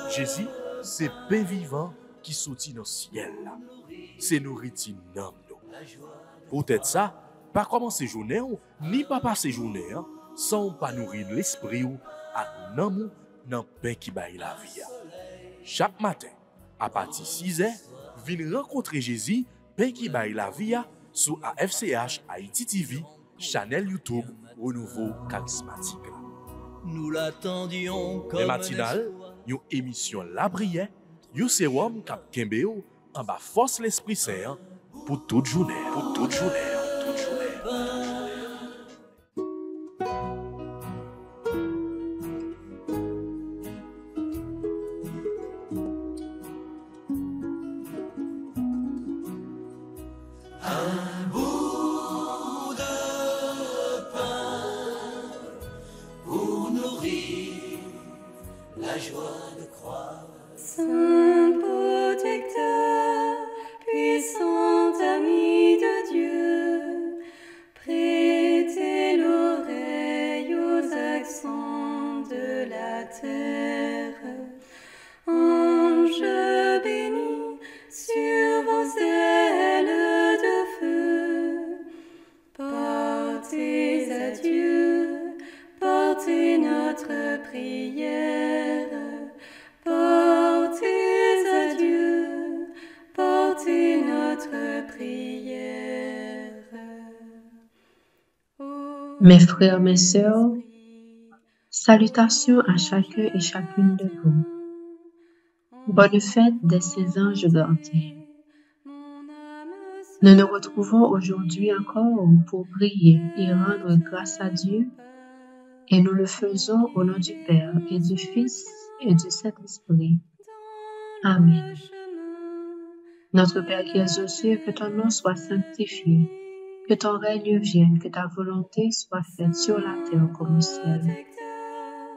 Jésus, c'est pain vivant qui sortit dans le ciel. C'est nourriture dans nous. Peut-être ça, pas commencer journée ni pas passer journée sans pas nourrir l'esprit ou à nan dans pain qui baille la vie. Chaque matin, à partir de 6h, venez rencontrer Jésus, pain qui baille la vie sur AFCH Haïti TV, channel YouTube Renouveau Charismatique. Nous l'attendions comme Les matinales, une émission La Brière, un sérum cap Kembeo, en bas force l'Esprit Saint pour toute journée. Pour toute journée. Toute journée. Saint protecteur, puissant ami de Dieu, prêtez l'oreille aux accents de la terre. Ange béni, sur vos ailes de feu, portez à Dieu, portez notre prière. Portez à Dieu, portez notre prière. Mes frères, mes sœurs, salutations à chacun et chacune de vous. Bonne fête des saints anges gardiens. Nous nous retrouvons aujourd'hui encore pour prier et rendre grâce à Dieu, et nous le faisons au nom du Père et du Fils et du Saint-Esprit. Amen. Notre Père qui es aux cieux, que ton nom soit sanctifié, que ton règne vienne, que ta volonté soit faite sur la terre comme au ciel.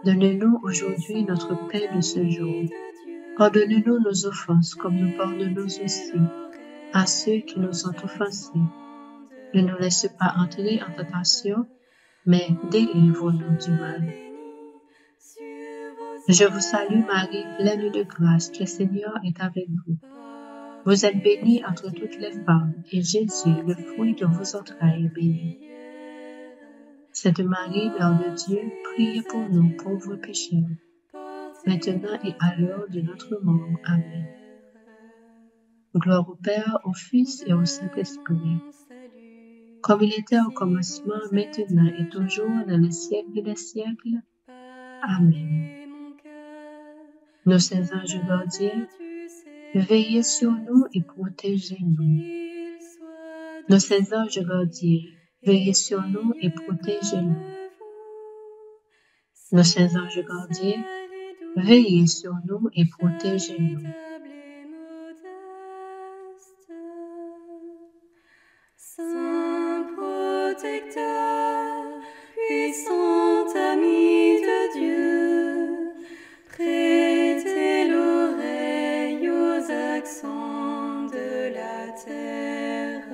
Donne-nous aujourd'hui notre pain de ce jour. Pardonne-nous nos offenses comme nous pardonnons aussi à ceux qui nous ont offensés. Ne nous laisse pas entrer en tentation, mais délivre-nous du mal. Je vous salue Marie, pleine de grâce, que le Seigneur est avec vous. Vous êtes bénie entre toutes les femmes, et Jésus, le fruit de vos entrailles, est béni. Sainte Marie, Mère de Dieu, priez pour nous pauvres pécheurs, maintenant et à l'heure de notre mort. Amen. Gloire au Père, au Fils et au Saint-Esprit, comme il était au commencement, maintenant et toujours, dans les siècles des siècles. Amen. Nos saints anges gardiens, veillez sur nous et protégez-nous. Nos saints anges gardiens, veillez sur nous et protégez-nous. Nos saints anges gardiens, veillez sur nous et protégez-nous. Saint protecteur, puissant ami de Dieu, prêtez l'oreille aux accents de la terre.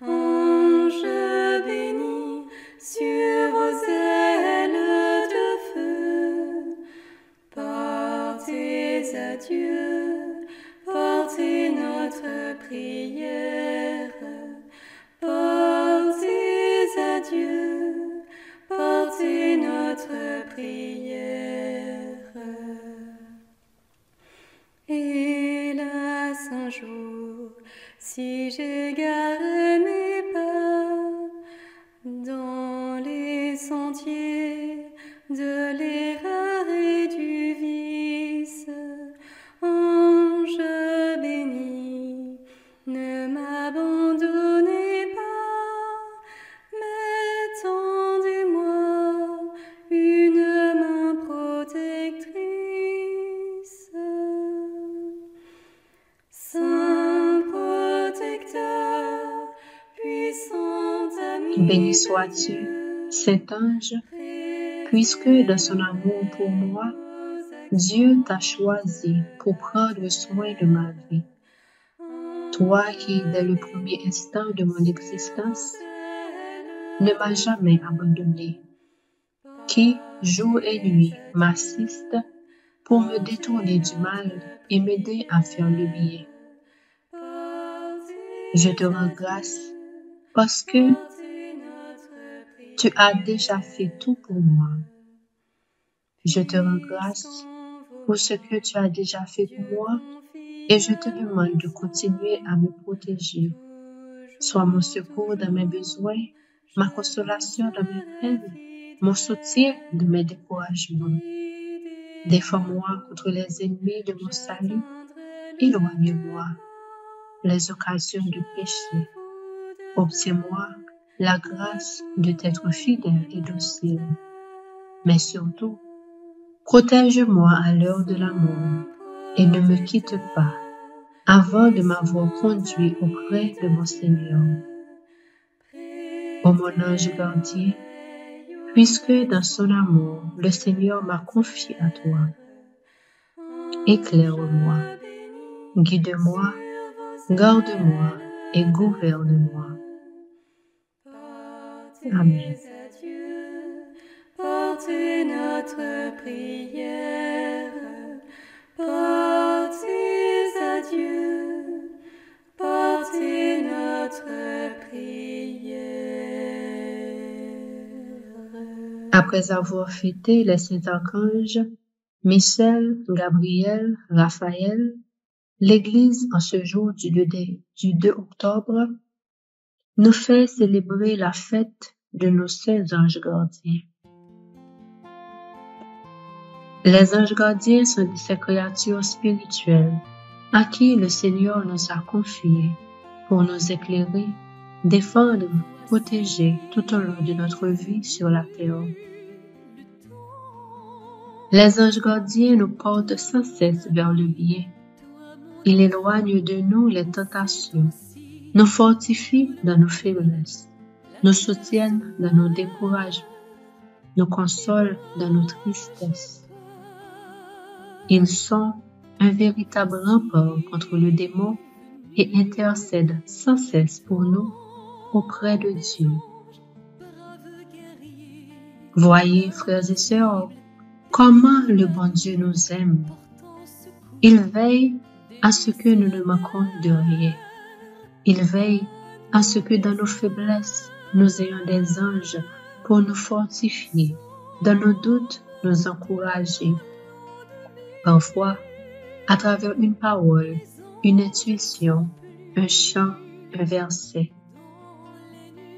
Ange béni, sur vos ailes de feu, portez à Dieu, portez notre prière. Portez à Dieu, portez notre prière. Hélas, un jour, si j'égare mes pas dans les sentiers de l'erreur et du vice, ange béni, ne m'abandonnez pas, mais tendez-moi une main protectrice. Saint protecteur, puissant ami Béni sois-tu, Saint ange, puisque dans son amour pour moi, Dieu t'a choisi pour prendre soin de ma vie. Toi qui, dès le premier instant de mon existence, ne m'as jamais abandonné, qui, jour et nuit, m'assiste pour me détourner du mal et m'aider à faire le bien. Je te rends grâce parce que tu as déjà fait tout pour moi. Je te rends grâce pour ce que tu as déjà fait pour moi et je te demande de continuer à me protéger. Sois mon secours dans mes besoins, ma consolation dans mes peines, mon soutien de mes découragements. Défends-moi contre les ennemis de mon salut, éloigne-moi les occasions de péché. Obtiens-moi la grâce de t'être fidèle et docile. Mais surtout, protège-moi à l'heure de la mort et ne me quitte pas avant de m'avoir conduit auprès de mon Seigneur. Ô mon ange gardien, puisque dans son amour, le Seigneur m'a confié à toi, éclaire-moi, guide-moi, garde-moi et gouverne-moi. Amen. Portez notre prière, portez à Dieu, portez notre prière. Après avoir fêté les saints archanges, Michel, Gabriel, Raphaël, l'Église en ce jour du 2 octobre nous fait célébrer la fête de nos saints anges gardiens. Les anges gardiens sont ces créatures spirituelles à qui le Seigneur nous a confiées pour nous éclairer, défendre, protéger tout au long de notre vie sur la terre. Les anges gardiens nous portent sans cesse vers le bien. Ils éloignent de nous les tentations, nous fortifient dans nos faiblesses, nous soutiennent dans nos découragements, nous consolent dans nos tristesses. Ils sont un véritable rempart contre le démon et intercèdent sans cesse pour nous auprès de Dieu. Voyez, frères et sœurs, comment le bon Dieu nous aime. Il veille à ce que nous ne manquons de rien. Il veille à ce que dans nos faiblesses, nous ayons des anges pour nous fortifier, dans nos doutes, nous encourager. Parfois, à travers une parole, une intuition, un chant, un verset.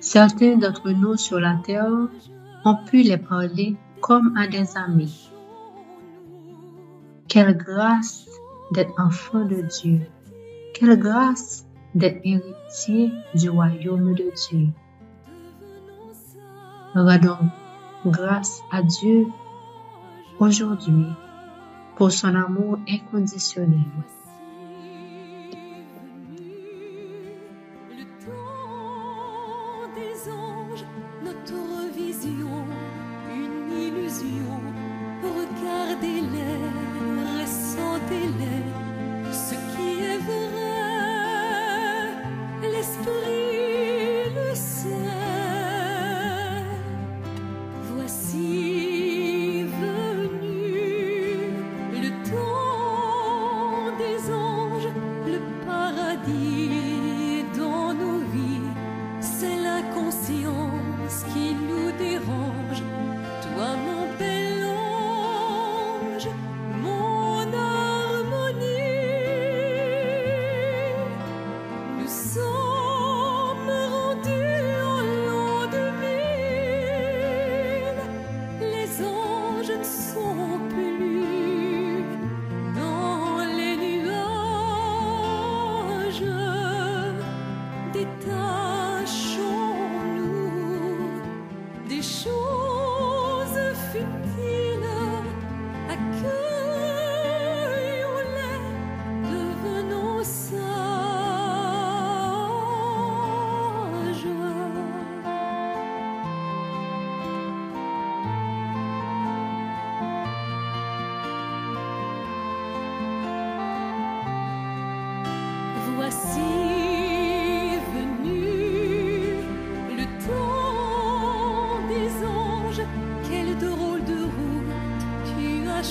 Certains d'entre nous sur la terre ont pu les parler comme à des amis. Quelle grâce d'être enfant de Dieu! Quelle grâce d'être héritier du royaume de Dieu! Rendons grâce à Dieu aujourd'hui pour son amour inconditionnel. Le temps des anges, notre vision, une illusion. Regardez-les, ressentez-les, ce qui est vrai, l'esprit le sait. Voici venu le temps des anges, le paradis dans nos vies. C'est l'inconscience qui nous dérange. Toi, mon bel ange, mon harmonie.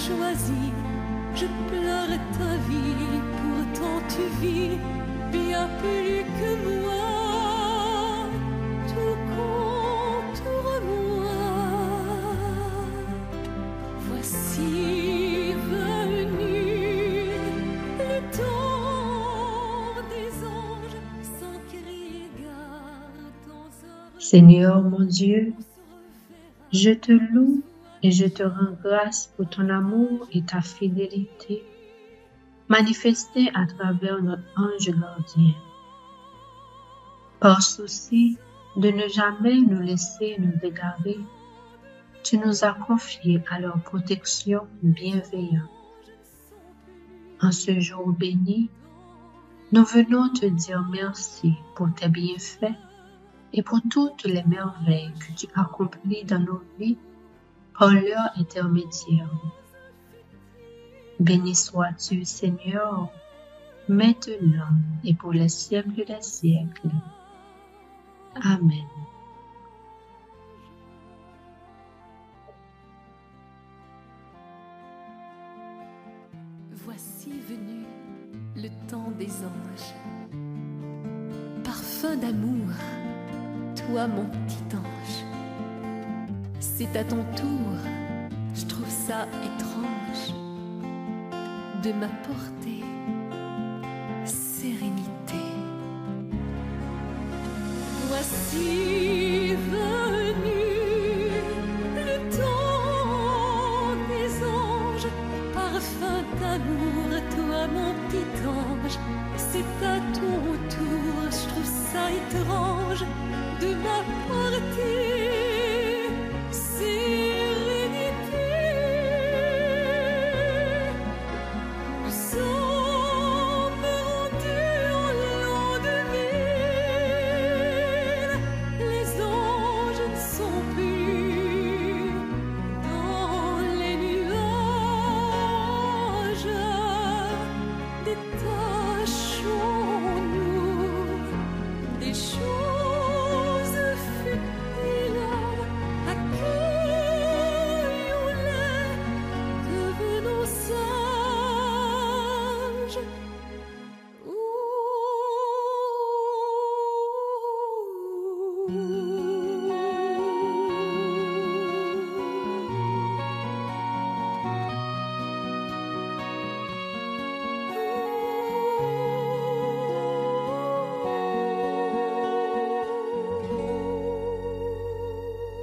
choisi. Je pleure ta vie, pourtant tu vis bien plus que moi. Tout contourne moi. Voici venu le temps des anges, sans crier gare dans un Seigneur mon Dieu, je te loue et je te rends grâce pour ton amour et ta fidélité manifestés à travers notre ange gardien. Par souci de ne jamais nous laisser nous égarer, tu nous as confiés à leur protection bienveillante. En ce jour béni, nous venons te dire merci pour tes bienfaits et pour toutes les merveilles que tu accomplis dans nos vies par leur intermédiaire. Béni sois-tu, Seigneur, maintenant et pour les siècles des siècles. Amen. Voici venu le temps des anges. Parfum d'amour, toi mon petit ange. C'est à ton tour, je trouve ça étrange, de m'apporter sérénité. Voici venu le temps des anges, parfum d'amour, toi mon petit ange. C'est à ton tour, je trouve ça étrange, de m'apporter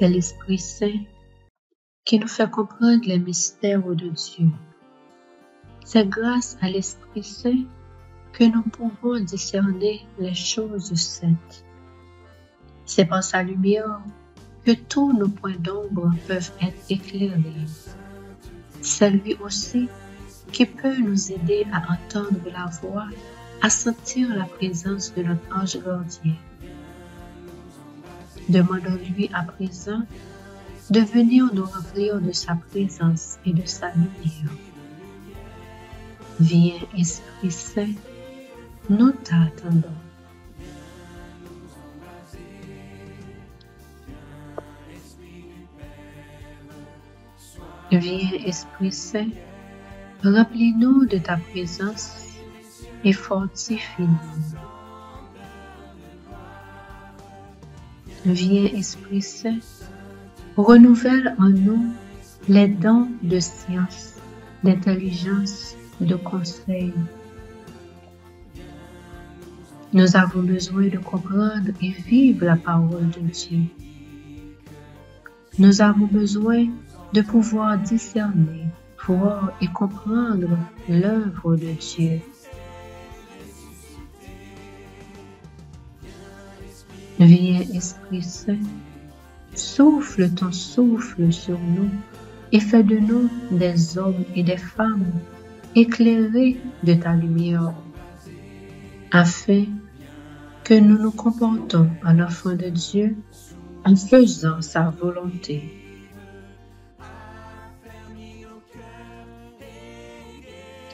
C'est l'Esprit Saint qui nous fait comprendre les mystères de Dieu. C'est grâce à l'Esprit Saint que nous pouvons discerner les choses saintes. C'est par sa lumière que tous nos points d'ombre peuvent être éclairés. C'est lui aussi qui peut nous aider à entendre la voix, à sentir la présence de notre ange gardien. Demandons-lui à présent de venir nous remplir de sa présence et de sa lumière. Viens, Esprit Saint, nous t'attendons. Viens, Esprit Saint, remplis-nous de ta présence et fortifie-nous. Viens, Esprit Saint, renouvelle en nous les dons de science, d'intelligence, de conseil. Nous avons besoin de comprendre et vivre la parole de Dieu. Nous avons besoin de pouvoir discerner, voir et comprendre l'œuvre de Dieu. Viens, Esprit Saint, souffle ton souffle sur nous et fais de nous des hommes et des femmes éclairés de ta lumière, afin que nous nous comportons en enfants de Dieu en faisant sa volonté.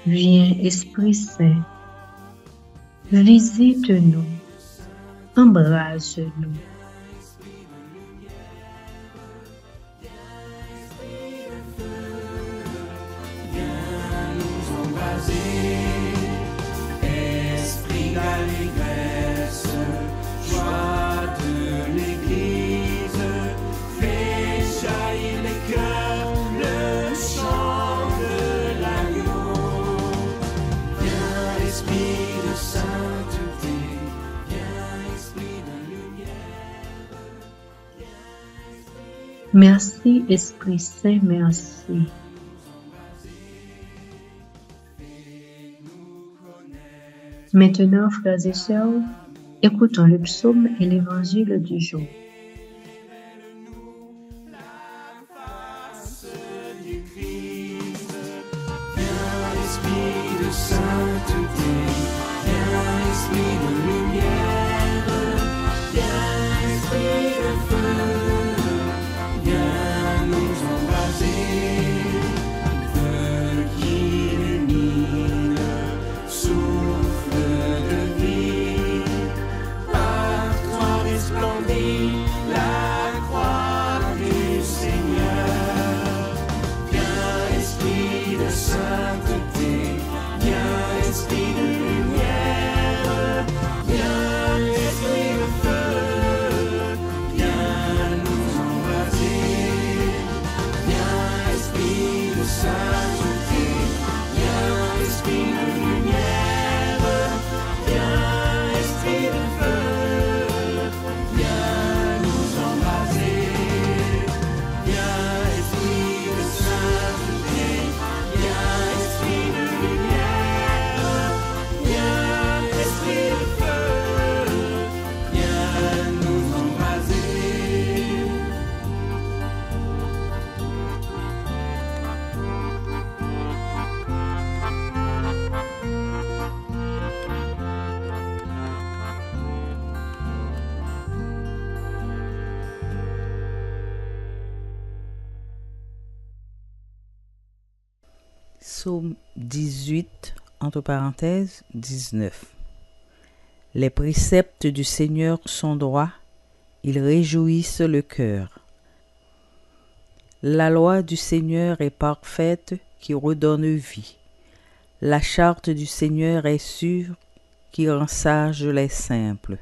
Viens, Esprit Saint, visite-nous, embrasse-nous. Merci, Esprit Saint, merci. Maintenant, frères et sœurs, écoutons le psaume et l'évangile du jour. Psaume 18, entre parenthèses, 19. Les préceptes du Seigneur sont droits, ils réjouissent le cœur. La loi du Seigneur est parfaite, qui redonne vie. La charte du Seigneur est sûre, qui rend sages les simples.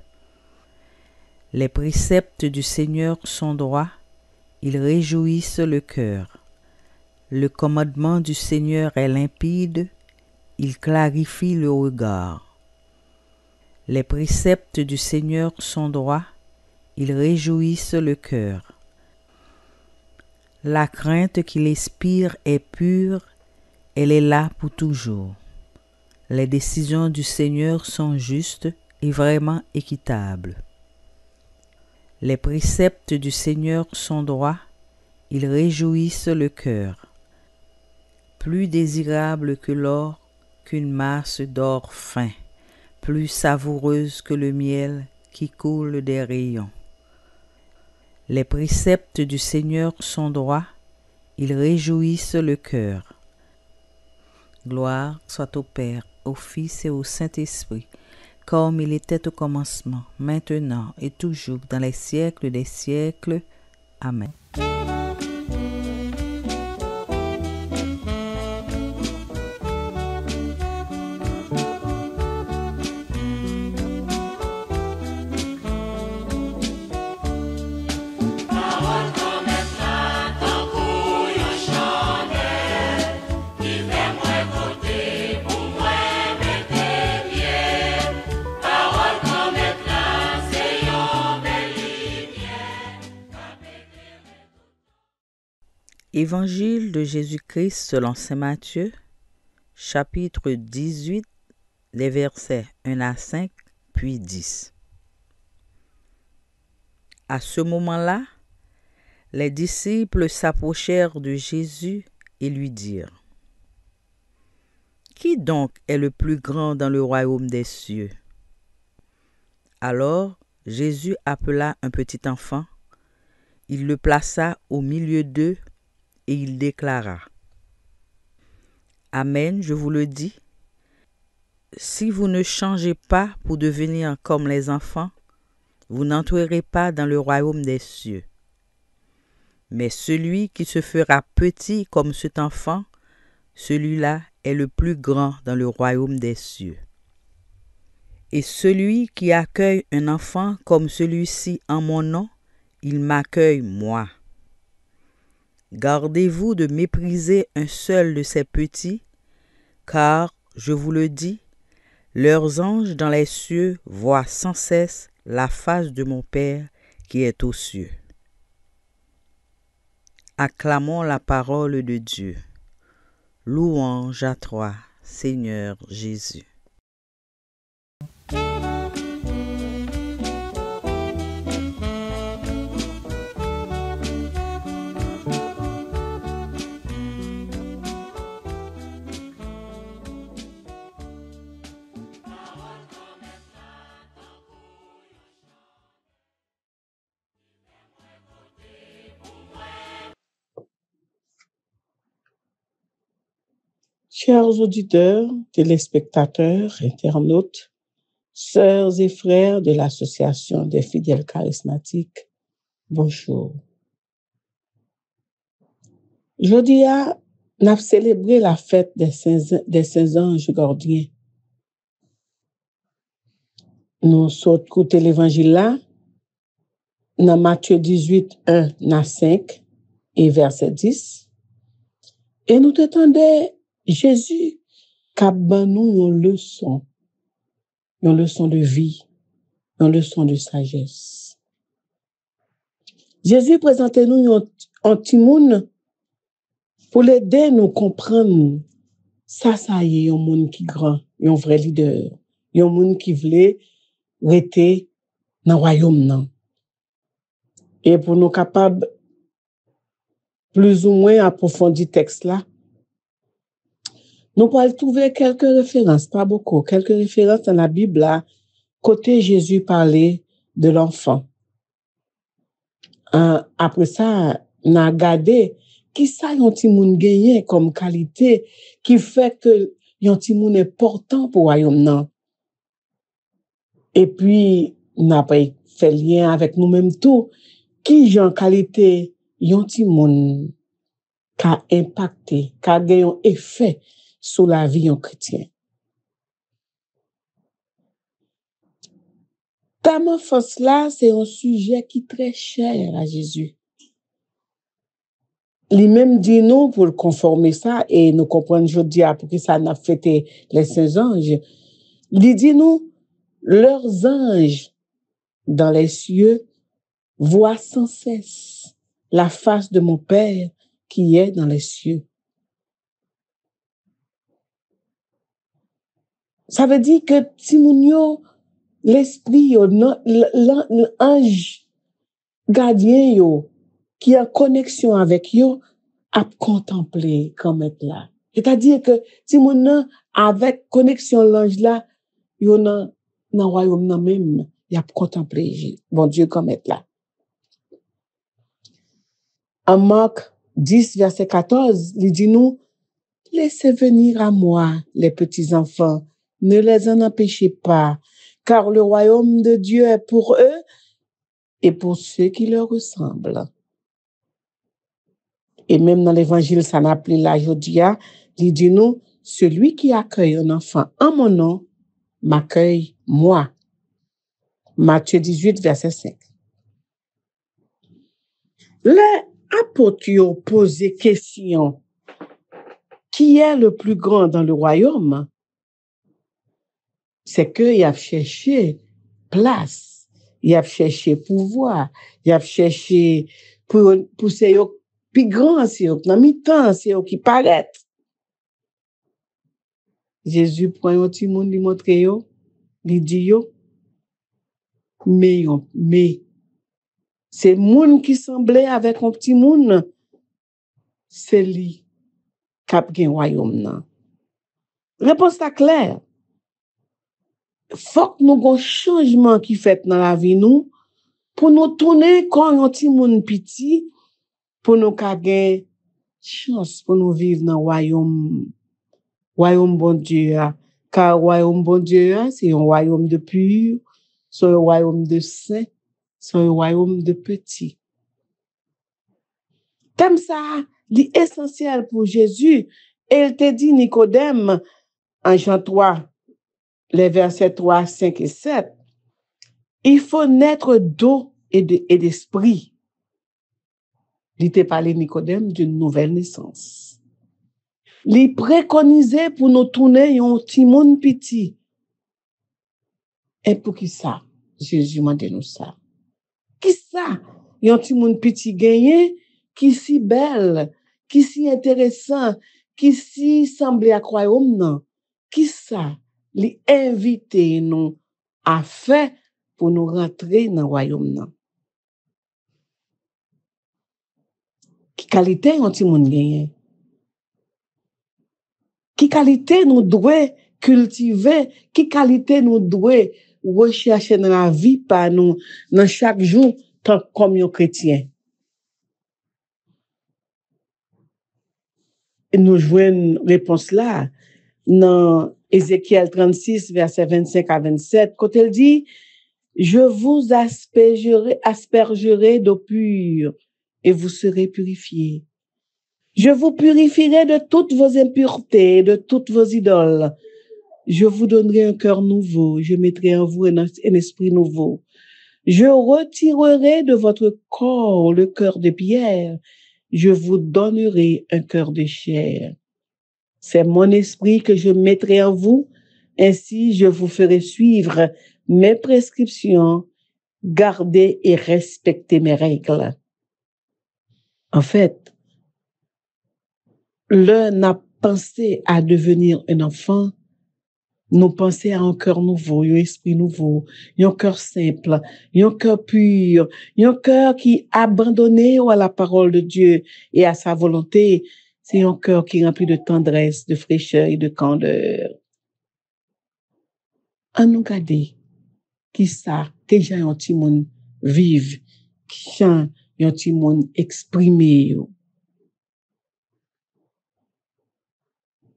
Les préceptes du Seigneur sont droits, ils réjouissent le cœur. Le commandement du Seigneur est limpide, il clarifie le regard. Les préceptes du Seigneur sont droits, ils réjouissent le cœur. La crainte qu'il inspire est pure, elle est là pour toujours. Les décisions du Seigneur sont justes et vraiment équitables. Les préceptes du Seigneur sont droits, ils réjouissent le cœur. Plus désirable que l'or, qu'une masse d'or fin, plus savoureuse que le miel qui coule des rayons. Les préceptes du Seigneur sont droits, ils réjouissent le cœur. Gloire soit au Père, au Fils et au Saint-Esprit, comme il était au commencement, maintenant et toujours, dans les siècles des siècles. Amen. Évangile de Jésus-Christ selon saint Matthieu, chapitre 18, les versets 1 à 5, puis 10. À ce moment-là, les disciples s'approchèrent de Jésus et lui dirent : « Qui donc est le plus grand dans le royaume des cieux ? » Alors Jésus appela un petit enfant, il le plaça au milieu d'eux, et il déclara : « Amen, je vous le dis, si vous ne changez pas pour devenir comme les enfants, vous n'entrerez pas dans le royaume des cieux. Mais celui qui se fera petit comme cet enfant, celui-là est le plus grand dans le royaume des cieux. Et celui qui accueille un enfant comme celui-ci en mon nom, il m'accueille moi. Gardez-vous de mépriser un seul de ces petits, car, je vous le dis, leurs anges dans les cieux voient sans cesse la face de mon Père qui est aux cieux. Acclamons la parole de Dieu. Louange à toi, Seigneur Jésus. Chers auditeurs, téléspectateurs, internautes, sœurs et frères de l'Association des fidèles charismatiques, bonjour. Jeudi, nous avons célébré la fête des Saints Anges gardiens. Nous sommes écouté l'évangile là, dans Matthieu 18, 1 à 5 et verset 10. Et nous t'attendons Jésus qui a nous une leçon de vie, une leçon de sagesse. Jésus présente nous un petit monde pour l'aider nous comprendre ça y est, un monde qui grand, un vrai leader, un monde qui voulait rester dans le royaume. Et pour nous capables plus ou moins approfondir le texte là, nous pouvons trouver quelques références, pas beaucoup, quelques références dans la Bible là, côté Jésus parlait de l'enfant. Après ça, on a regardé qui ça yon ti moun gagné comme qualité qui fait que yon ti moun important pour royaume nan. Et puis, on a fait lien avec nous-mêmes tout, qui yon qualité yon ti moun qui a impacté, qui a gagné un effet sur la vie en chrétien. Thème enfance là, c'est un sujet qui est très cher à Jésus. Lui-même dit nous pour conformer ça et nous comprendre aujourd'hui pour que ça n'a fêté les saints anges. Il dit nous, leurs anges dans les cieux voient sans cesse la face de mon Père qui est dans les cieux. Ça veut dire que Timounio, l'esprit, l'ange gardien, yo, qui est en connexion avec yo, a contemplé comme être là. C'est-à-dire que Timounio, avec connexion l'ange là, yo dans royaume nan même, il a contemplé bon Dieu comme être là. En Marc 10, verset 14, il dit nous, laissez venir à moi les petits enfants, ne les en empêchez pas, car le royaume de Dieu est pour eux et pour ceux qui leur ressemblent. Et même dans l'évangile, ça n'a appelé la Jodia, il dit nous, celui qui accueille un enfant en mon nom, m'accueille moi. Matthieu 18, verset 5. Les apôtres ont posé question, qui est le plus grand dans le royaume? C'est qu'il a cherché place, il a cherché pouvoir, il a cherché pour c'est plus grand, c'est dans mi-temps, c'est qui paraît. Jésus prend un petit monde, lui montre yo, lui dit yo, mais c'est monde qui semblait avec un petit monde, c'est lui qui a gen royaume nan. Réponse ta claire. Faut que nous gon changement qui fait dans la vie nous pour nous tourner comme un petit monde petit pour nous ka gen chance pour nous vivre dans royaume bon Dieu. Car royaume bon Dieu, c'est un royaume de pur, c'est un royaume de saint, c'est un royaume de petit. Comme ça, l'essentiel pour Jésus, et il te dit Nicodème en Jean 3, les versets 3, 5 et 7, il faut naître d'eau et d'esprit. Il te parlait Nicodème d'une nouvelle naissance. Il préconisait pour nous tourner un petit monde petit. Et pour qui ça? Jésus m'a dit nous ça. Qui ça? Un petit monde petit gagné qui si belle, qui si intéressant, qui si semblait à royaume non, qui ça li inviter nous à faire pour nous rentrer dans le royaume non. Qui qualité on ti moun gagné? Qui qualité nous doit cultiver, qui qualité nous doit rechercher dans la vie par nous dans chaque jour tant comme un chrétien. Et nous jouons une réponse là dans Ézéchiel 36 verset 25 à 27 quand elle dit je vous aspergerai d'eau pure et vous serez purifiés. Je vous purifierai de toutes vos impuretés, de toutes vos idoles. Je vous donnerai un cœur nouveau. Je mettrai en vous un esprit nouveau. Je retirerai de votre corps le cœur de pierre. Je vous donnerai un cœur de chair. C'est mon esprit que je mettrai en vous. Ainsi, je vous ferai suivre mes prescriptions, garder et respecter mes règles. En fait, l'un n'a pensé à devenir un enfant, nous pensons à un cœur nouveau, un esprit nouveau, un cœur simple, un cœur pur, un cœur qui est abandonné à la parole de Dieu et à sa volonté. C'est un cœur qui est rempli de tendresse, de fraîcheur et de candeur. En nous garder, qui ça, que j'ai un petit monde vive, qui chante, un petit monde exprimé.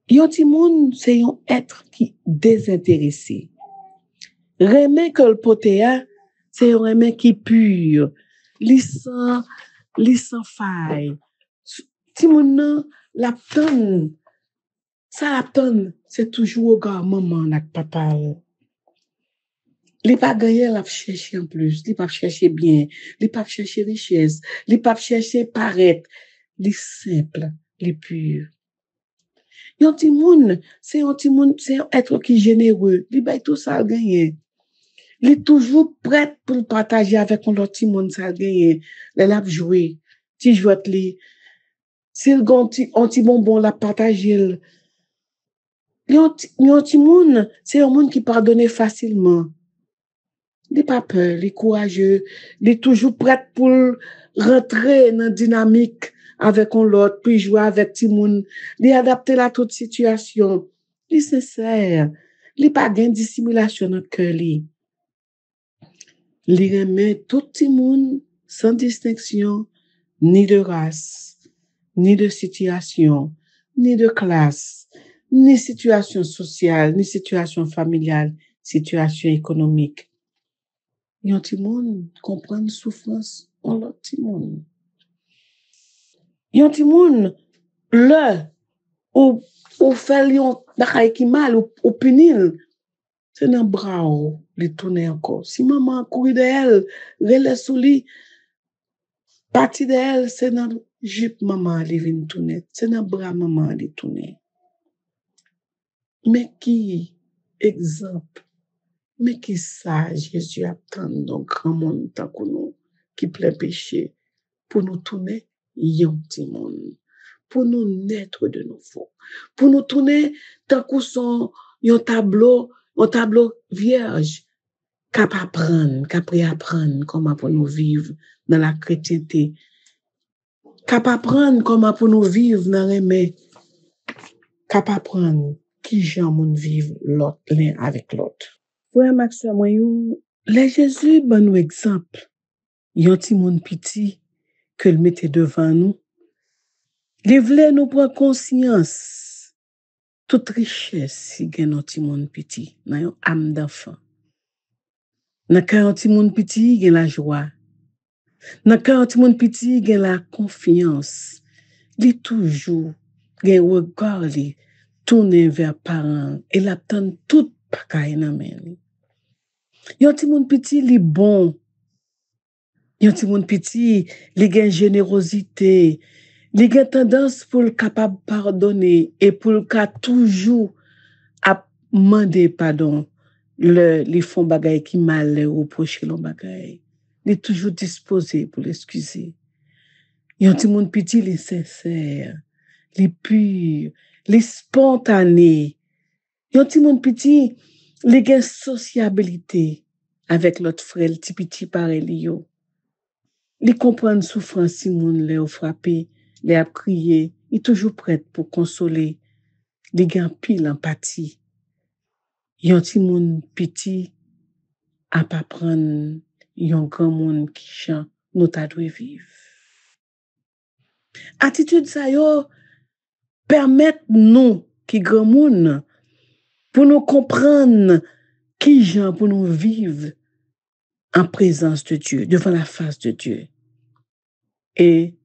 Yon ti moun, c'est un être qui désintéressé. Remè que le potéa, c'est un remè qui pur, li sans faille. Ti moun nan, l'apton, ça l'apton, c'est toujours au gars, maman, nak papa. Li pa gagné la chercher en plus, li pa chercher bien, li pa chercher richesse, li pa chercher paraître, li simple, li pur. Yon ti moun, c'est un être qui est généreux. Li bay tout ça gagné. Il est toujours prêt pour partager avec un autre ti moun ça gagné. Elle a joué, ti jouet li. S'il gon ti bonbon la partager. Yon ti moun, c'est un monde qui pardonne facilement. Il pas peur, il est courageux, il est toujours prêt pour rentrer dans la dynamique avec l'autre, puis jouer avec ti moun, li adapter à toute situation. Li sincère, li pas gain dissimulation dans cœur li. Li remet tout ti moun sans distinction, ni de race, ni de situation, ni de classe, ni situation sociale, ni situation familiale, situation économique. Yon ti moun comprend souffrance en l'autre ti moun. Yon ti moun, le, ou fait yon bakay ki mal, ou punil, c'est nan bras ou, li tourne encore. Si maman courir de elle, rele sou li, parti de elle, c'est nan jupe maman li vin tourne, c'est nan bras maman li tourne. Mais qui exemple, mais qui ça, Jésus attend dans grand monde tant que nous, qui plein péché, pour nous tourner yon ti monde, pour nous naître de nouveau, pour nous tourner tant que son yon tableau vierge, capable apprendre comment pour nous vivre dans la chrétienté, capable apprendre comment pour nous vivre dans remè, capable apprendre qui j'en moun vivre l'autre l'un avec l'autre. Frère Maxime, le Jésus bon nous exemple, yon ti moun piti que le mettait devant nous. Il voulait nous prendre conscience toute richesse si gen un ti moun piti, nan yon âme d'enfant. Nan ka yon ti moun piti gen la joie. Nan ka yon ti moun piti gen la confiance. Li toujours gen regard li tourner vers parents et l'attend tout pakay nan men. Yon ti moun piti li bon. Yon ti moun piti li gen générosité. Li gen tendance pour le capable pardonner et pour le cas toujours à demander pardon les font bagay qui mal les reprocher l'on bagay. Il est toujours disposé pour l'excuser. Yon ti moun petit, les sincères, les purs, les spontanés. Yon ti moun petit, les gen sociabilité avec l'autre frère, le ti petit pareil li yo. Li comprendre souffrance si moun le ou frappé, le a crié, il toujours prêt pour consoler. Li gen pile empathie. Yon ti moun petit a pas prendre yon grand moun qui chan nou ta dwe vivre. Attitude sa yo permettre nous qui grand moun pour nous comprendre qui gens pour nous vivre en présence de Dieu, devant la face de Dieu. Et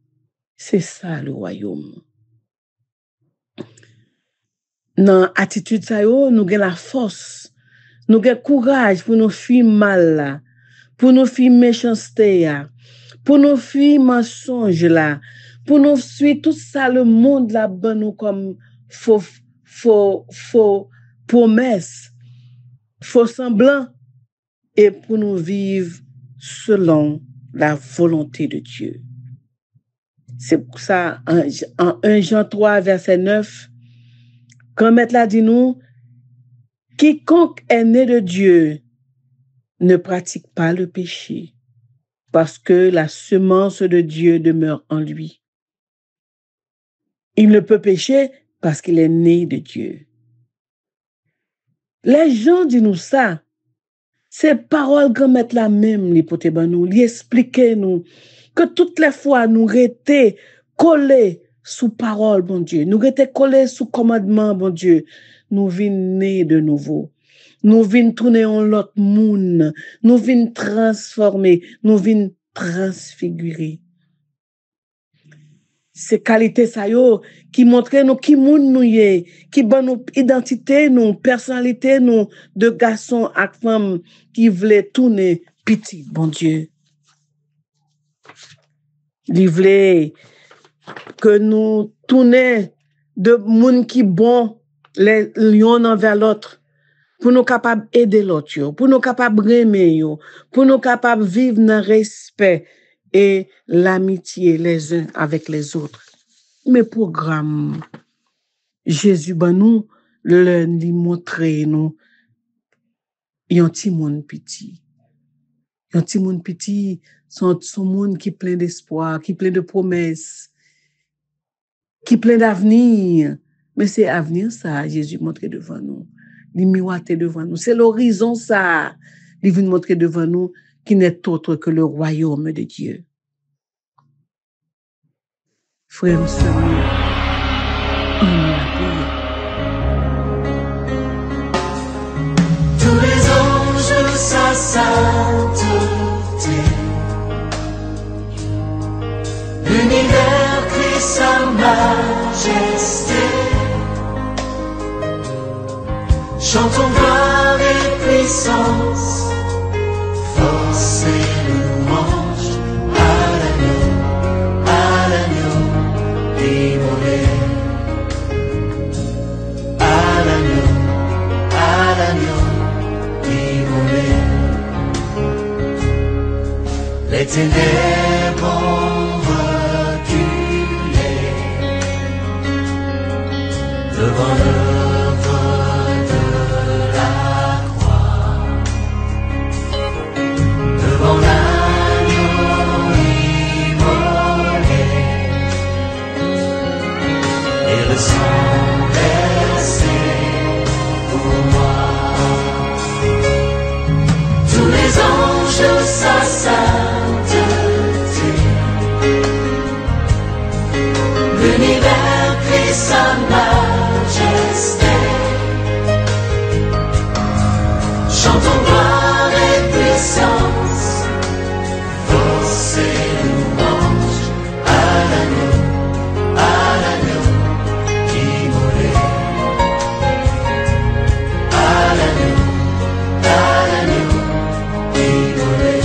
c'est ça le royaume. Dans attitude sa yo, nous avons la force, nous avons courage pour nous fuir mal là, pour nous fuir méchanceté là, pour nous fuir mensonge là, pour nous fuir tout ça le monde là ben nous comme faux promesses, faux semblants, et pour nous vivre selon la volonté de Dieu. C'est pour ça, en 1 Jean 3, verset 9, quand Maître l'a dit nous, quiconque est né de Dieu ne pratique pas le péché, parce que la semence de Dieu demeure en lui. Il ne peut pécher parce qu'il est né de Dieu. Les gens disent nous ça. Ces paroles que mettent la même, les potes nous, les expliquer nous, que toutes les fois nous restions collés sous parole, bon Dieu, nous restions collés sous commandement, bon Dieu, nous venons nés de nouveau. Nous venons tourner en l'autre monde, nous venons transformer, nous venons transfigurer. Ces qualités ça yo qui montrent nous qui moun nous yé, qui ban nous identité nous, personnalité nous de garçons et femmes qui voulaient tourner petit, bon Dieu. Ils voulaient que nous tourner de moun qui bon les l'un envers l'autre pour nous capables aider l'autre, pour nous capables aimer, pour nous capables vivre dans respect et l'amitié les uns avec les autres. Mais programme, Jésus ben nous le li montrer nous yon ti moun petit. Yon ti moun petit son monde qui plein d'espoir, qui plein de promesses, qui plein d'avenir. Mais c'est avenir ça, Jésus montre devant nous. Il miroiter devant nous. C'est l'horizon ça. Il veut montrer devant nous qui n'est autre que le royaume de Dieu. Frères et sœurs, on la prière. Tous les anges, sa sainteté, l'univers crie sa majesté, chantons gloire et puissance. Force et louange à l'agneau immolé, à l'agneau immolé. Les ténèbres ont reculé devant l'œuvre de la croix, devant l'agneau immolé, et le sang versé pour moi. Tous les anges sa sainteté, l'univers crie sa majesté, chantons gloire et puissance, force et louange à l'agneau immolé, à l'agneau immolé.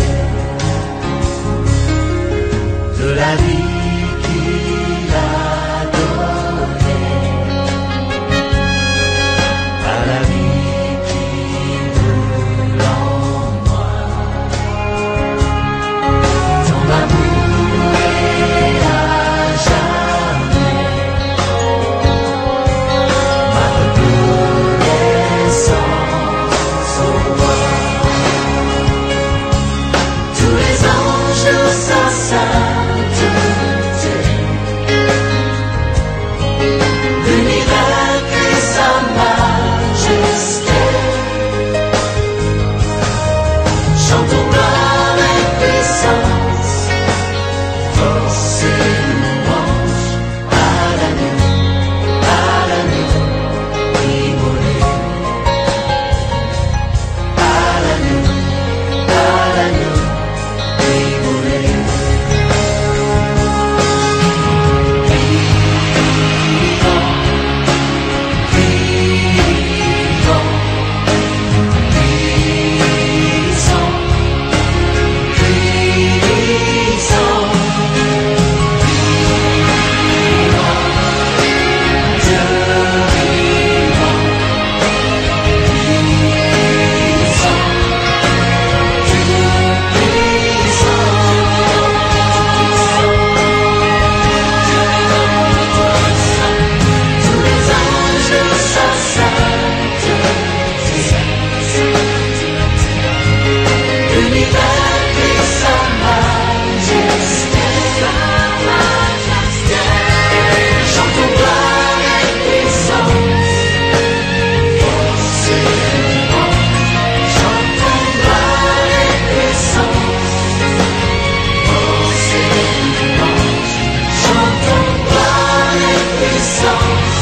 puissance.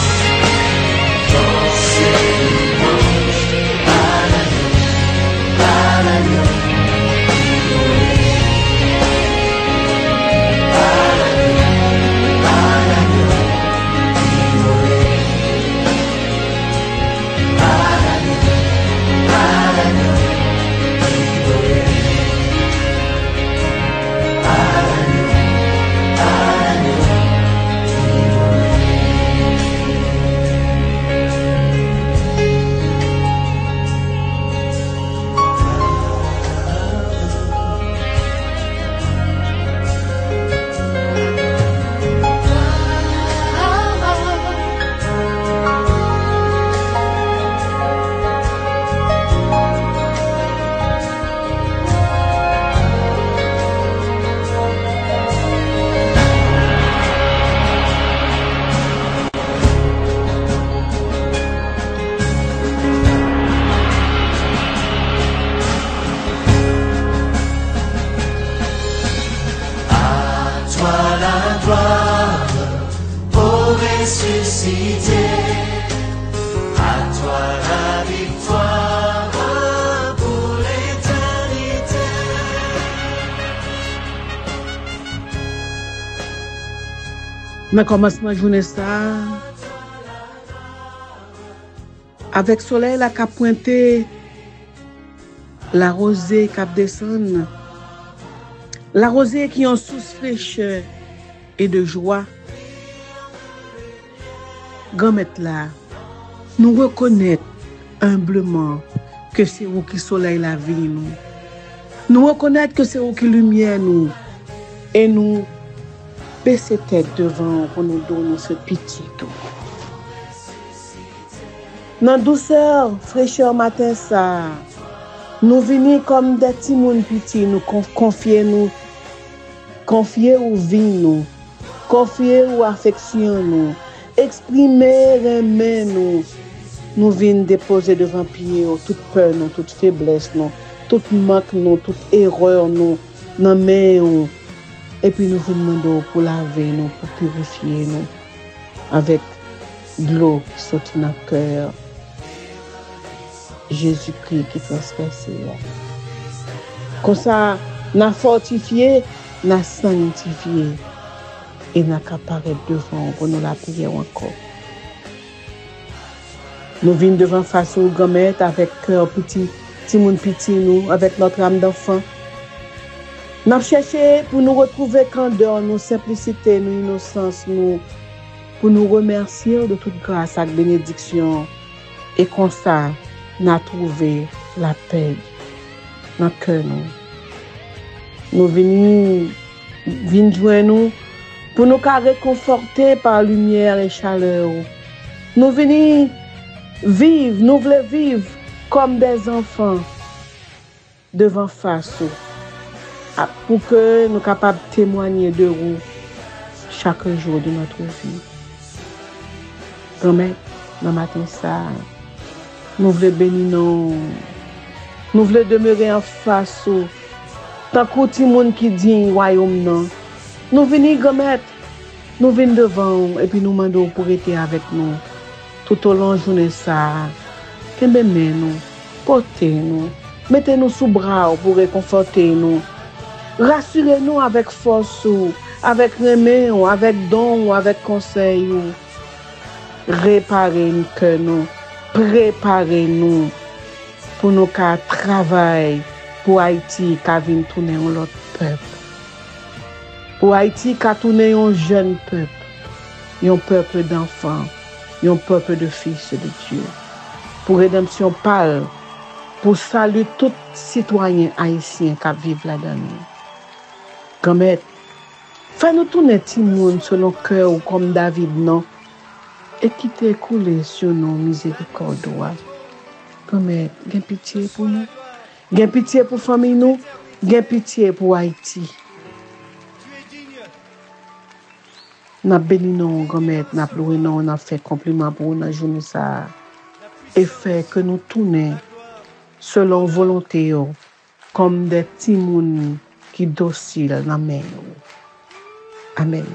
Force et louange à l'agneau immolé. À l'agneau immolé. À l'agneau immolé. Ressuscité, à toi la victoire pour l'éternité. Dans le commencement de la journée, avec le soleil qui a pointé, la rosée qui a descendu, la rosée qui est en source fraîcheur et de joie. Grand-mère là, nous reconnaissons humblement que c'est vous qui soleil la vie nous. Nous reconnaissons que c'est vous qui lumière nous. Et nous baisser tête devant pour nous donner ce pitié tout. Dans douceur, fraîcheur matin ça, nous venons comme des petits moun petits, nous confier ou vie nous, confier ou affection nous. Exprimer, aimer nous venons déposer devant pied toute peur, nous, toute faiblesse, nous, toute manque, nous, toute erreur, nous, nos mains, et puis nous vous demandons pour laver, nous, pour purifier, nous, avec de l'eau qui saute dans le cœur. Jésus-Christ qui transperce. Comme ça, nous avons fortifié, nous avons sanctifié. Et n'a qu'à paraître devant pour nous la prière encore. Nous venons devant face aux grand-mère avec cœur petit moun petit nous, avec notre âme d'enfant. Nous avons cherché pour nous retrouver candeur, nos simplicité, nos innocence, nous, pour nous remercier de toute grâce et bénédiction. Et comme ça, nous avons trouvé la paix dans le cœur. Nous venons joindre nous pour nous réconforter par lumière et chaleur. Nous venons vivre, nous voulons vivre comme des enfants devant face pour que nous soyons capables de témoigner de vous chaque jour de notre vie. Grand-mère, dans le matin, ça, nous voulons bénir nous voulons demeurer en face tant que tout le monde qui dit royaume non. Nous venons, grand-mère, nous venons devant et puis nous demandons pour être avec nous tout au long de la journée. Nous, portez-nous, mettez-nous sous bras pour réconforter nous. Rassurez-nous avec force, avec remède, avec don, avec conseil. Réparez-nous que nous, préparez-nous pour nous travailler pour Haïti qui vient tourner en l'autre peuple. Pour Haïti qui a tourné un jeune peuple, un peuple d'enfants, un peuple de fils de Dieu. Pour rédemption pâle, pour saluer tous citoyens haïtiens qui vivent là-dedans. Grand-mère, fais-nous tourner tout le monde sur nos cœurs comme David, non? Et qui t'est coulé sur nos miséricordes. Grand-mère, gain pitié pour nous, gain pitié pour la famille, nous, gain pitié pour Haïti. Nous bénissons, grand-mère, nous pleurons, nous fait compliment pour nous dans la journée. Et fait que nous tournions selon volonté, comme des petits mouns qui dociles dans la main. Amen.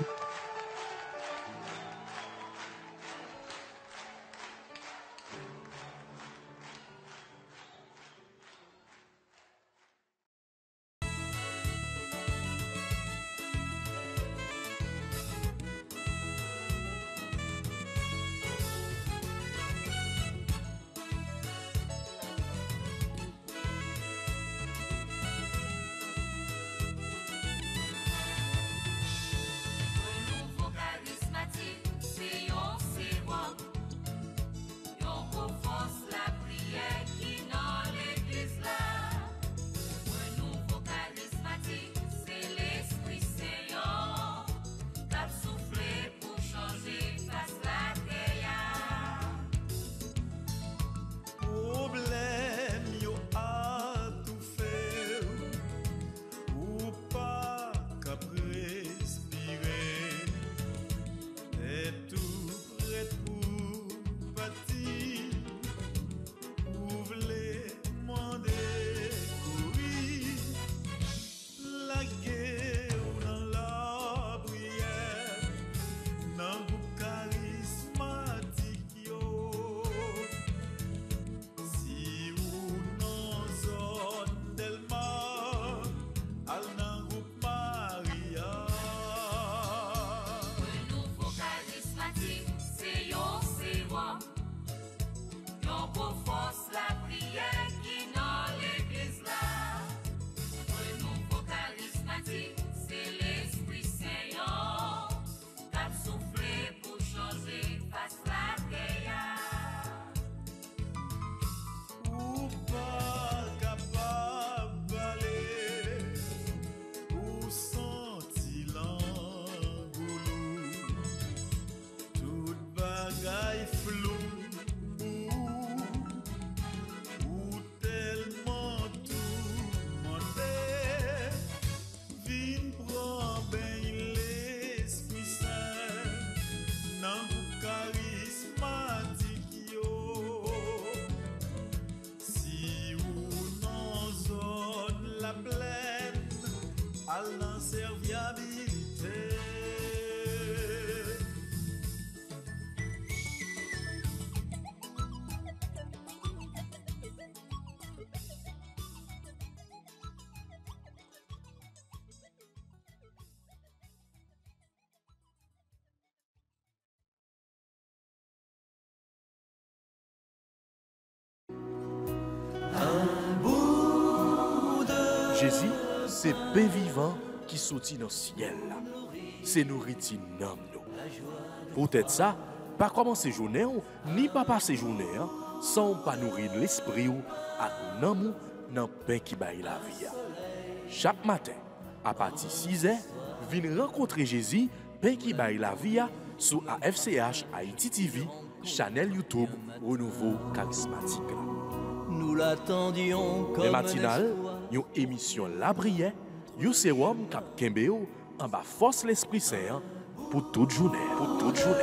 tête pour partir, vous voulez demander courir, la guerre dans la prière, dans le charismatique yo. Si ou non zone Delma, al nan groupe Maria. Renouveau charismatique, c'est yon sérum. Yon pour force la prière qui dans l'église là. Renouveau charismatique, c'est l'Esprit Saint yon. Cap soufflé pour changer face la terre. Ou pas capable d'aller, ou senti l'angoulou, tout bagaille flou, ou tellement tourmenté, vin prend ben l'Esprit Saint, nan vous charismatique yo. Si ou non zone la plaine, al nan serviabilité. Jésus, c'est pain vivant qui sortit dans le ciel. C'est nourriture nam nous. Peut-être ça, pas commencer journée ou, ni pas passer journée sans pas nourrir l'esprit ou à nan dans pain qui baille la vie. Chaque matin, à partir de 6h, venez rencontrer Jésus, pain qui baille la vie sur AFCH Haïti TV, channel YouTube Renouveau Charismatique. Nous l'attendions comme Les matinales, une émission La Prière, un sérum cap Kembeo en bas force l'Esprit Saint pour toute journée. Pour toute journée.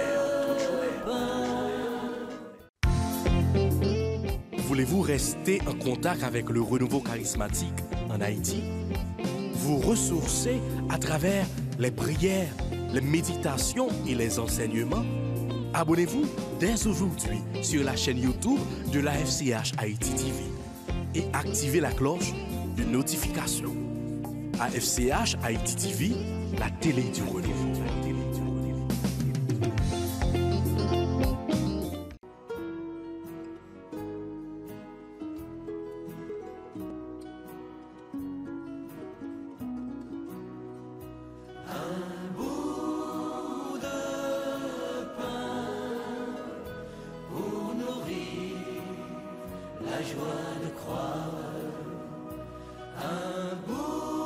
Voulez-vous rester en contact avec le renouveau charismatique en Haïti? Vous ressourcer à travers les prières, les méditations et les enseignements? Abonnez-vous dès aujourd'hui sur la chaîne YouTube de l'AFCH Haïti TV et activez la cloche de notification. AFCH Haïti TV, la télé du renouveau. La joie de croire, un bout